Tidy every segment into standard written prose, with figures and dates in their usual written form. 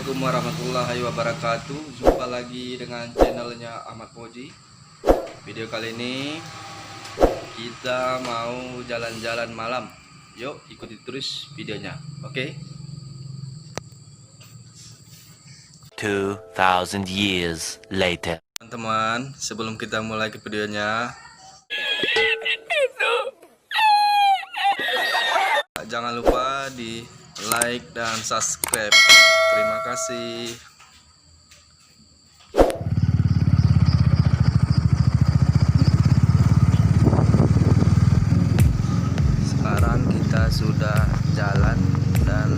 Assalamualaikum warahmatullahi wabarakatuh. Jumpa lagi dengan channelnya Ahmad Moji. Video kali ini kita mau jalan-jalan malam. Yuk ikuti terus videonya. Oke? 2000 years later. Teman-teman, sebelum kita mulai ke videonya, jangan lupa di like dan subscribe. Terima kasih. Sekarang kita sudah jalan dan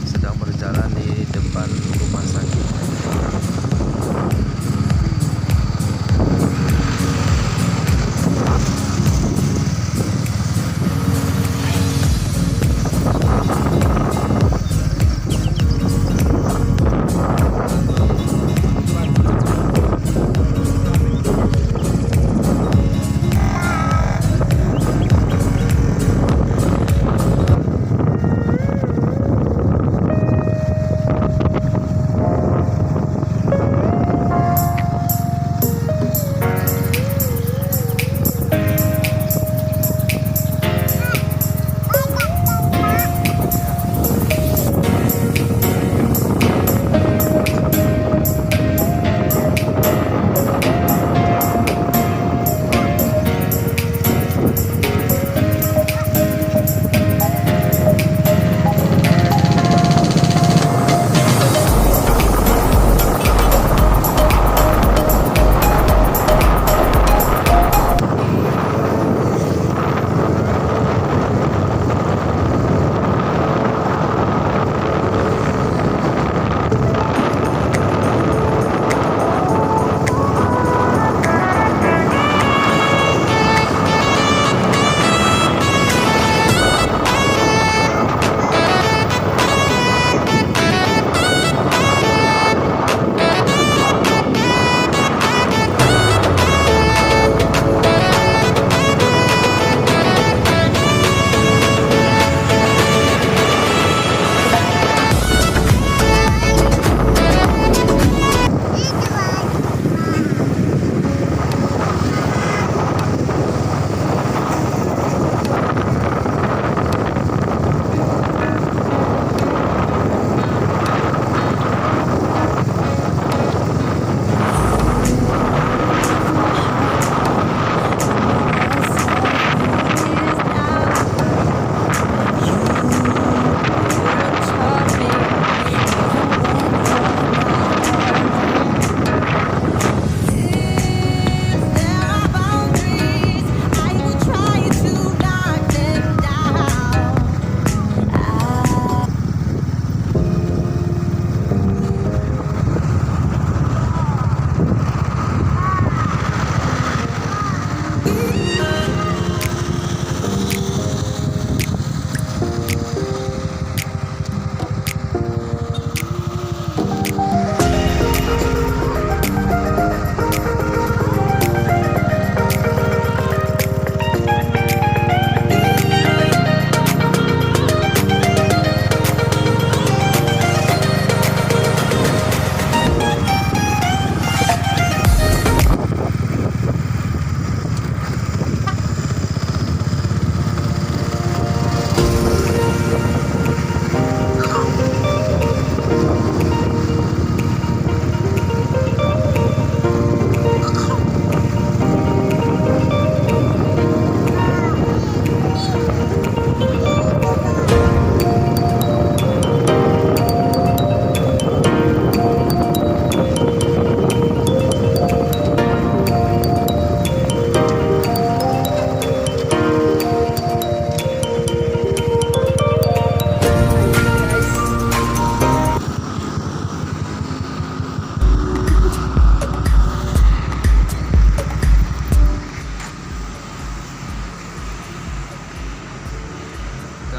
sedang berjalan di depan rumah sakit.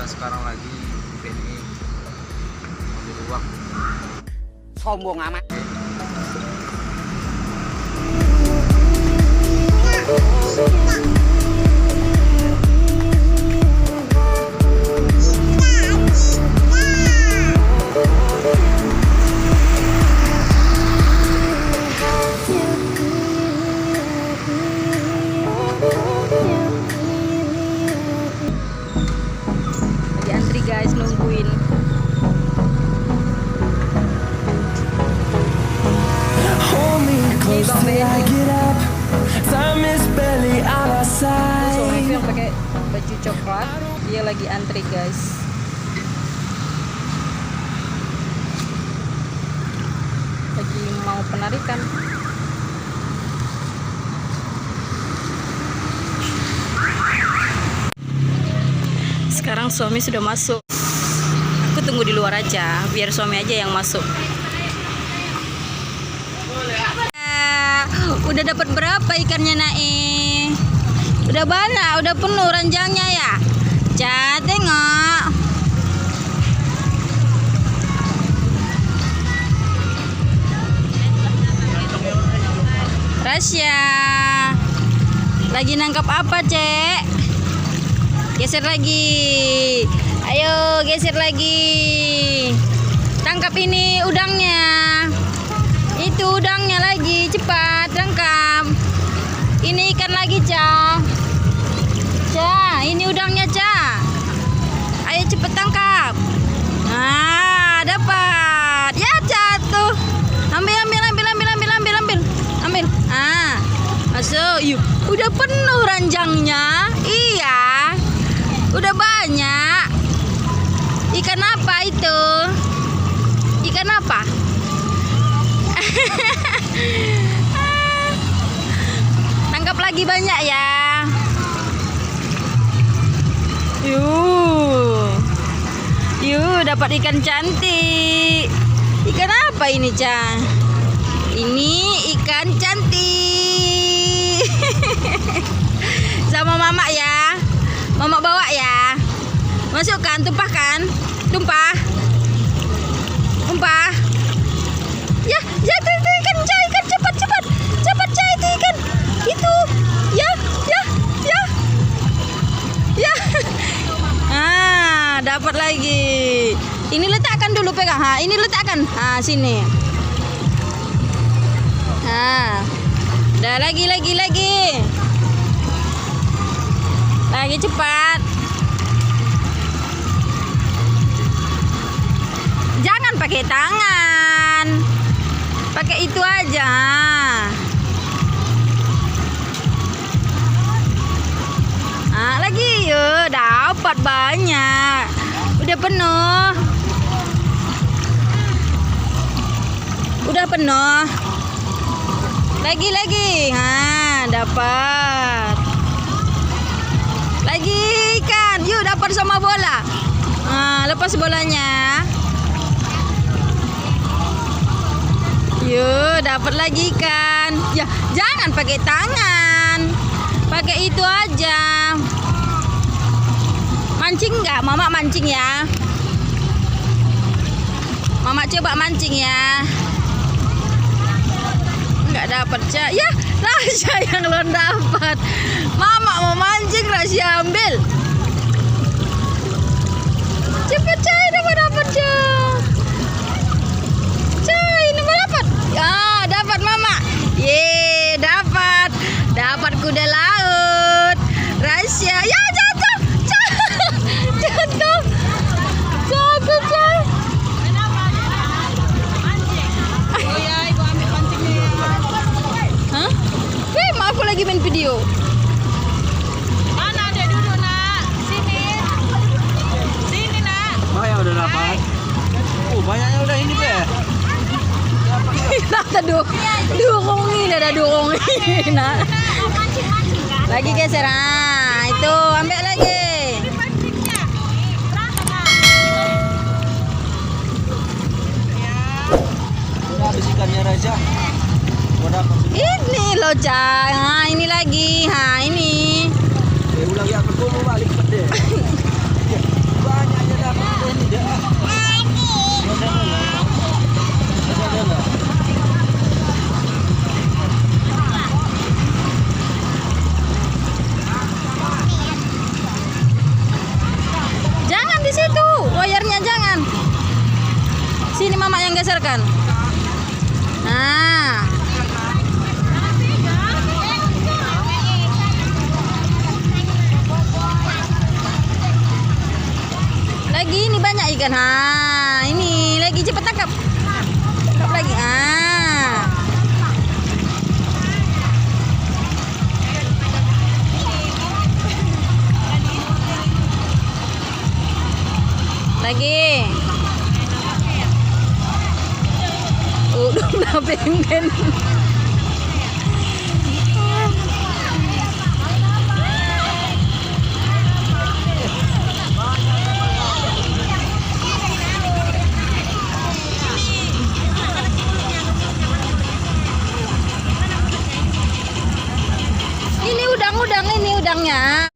Sekarang lagi PNI mobil uang. Sombong amat. baju coklat. Dia lagi antri, guys. Lagi mau penarikan. Sekarang suami sudah masuk. Aku tunggu di luar aja, biar suami aja yang masuk. Udah dapat berapa ikannya, Nae? Udah banyak, udah penuh ranjangnya ya. Cah, tengok. Rasya, lagi nangkap apa, Cek? Geser lagi. Ayo, geser lagi. Tangkap ini udangnya. Itu udangnya lagi, cepat tangkap. Ini ikan lagi, Ca. Ca, ini udangnya, Ca. Ayo cepet tangkap. Nah, dapat. Ya, jatuh. Ambil. Ah, masuk. Yuk, udah penuh ranjangnya. Iya. Udah banyak. Ikan apa itu? Ikan apa? Tangkap lagi banyak ya. Yuk, dapat ikan cantik. Ikan apa ini, Ca? Ini ikan cantik. Sama mama ya. Mama bawa ya. Masukkan, tumpahkan. Tumpah. Ya, jatuh itu ikan, Ca. Ikan cepat, Ca, itu ikan. Itu. Ya. Ah, dapat lagi. Ini letakkan dulu, pegang. Ha, ini letakkan. Ah, sini. Ah. Dah lagi. Lagi cepat. Jangan pakai tangan. Pakai itu aja. Ah, lagi yuk, dapat banyak. Udah penuh. Lagi. Ah, dapat. Lagi ikan. Yuk, dapat sama bola. Ah, lepas bolanya. Yuk, dapat lagi ikan. Ya, jangan pakai tangan. Pakai itu aja. Mancing nggak? Mama mancing ya. Mama coba mancing ya. Nggak dapat, Ca. Ya, Rasya yang belum dapat. Mama mau mancing, Rasya ambil. Cepet, Ca, ini mau dapat, Ca. Ca, ini mau dapat. Ah, dapat Mama. Ye, dapat kuda laut. Rasya. Ya, jatuh. Ca. Jatuh, Ca. Oh ya, ibu ambil pancingnya. Hah? Aku lagi main video. Mana adek duduk, Nak? Sini, Nak. Banyak udah dapat. Banyaknya udah ini deh. Kita dukungin, ada dukungin. Nah. Lagi geser. Ah, itu ambil lagi. Ini pancingnya. Berapa, Nak? Ya. Udah habis ikannya, Raja. Udah dapat. Ini loh, Ca. Nah, ini lagi. Ha, ini. Ulang ya, aku mau balik deh. Banyaknya dapat ini deh. Jangan di situ. Wayarnya jangan. Sini Mama yang geserkan. Nah. Lagi ini banyak ikan. Ha, ini lagi cepat tangkap. Tangkap lagi. Ah. Lagi. Udah ben-ben. Ini udang-udang, ini udangnya.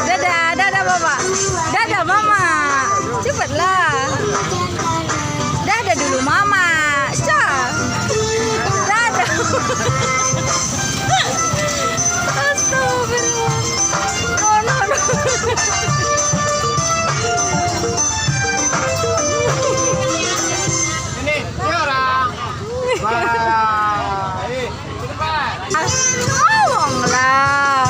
Dadah, dadah Bapak. Dadah Mama. Cepatlah. Dadah dulu Mama. Dadah. Astagfirullah. No. Ngomonglah.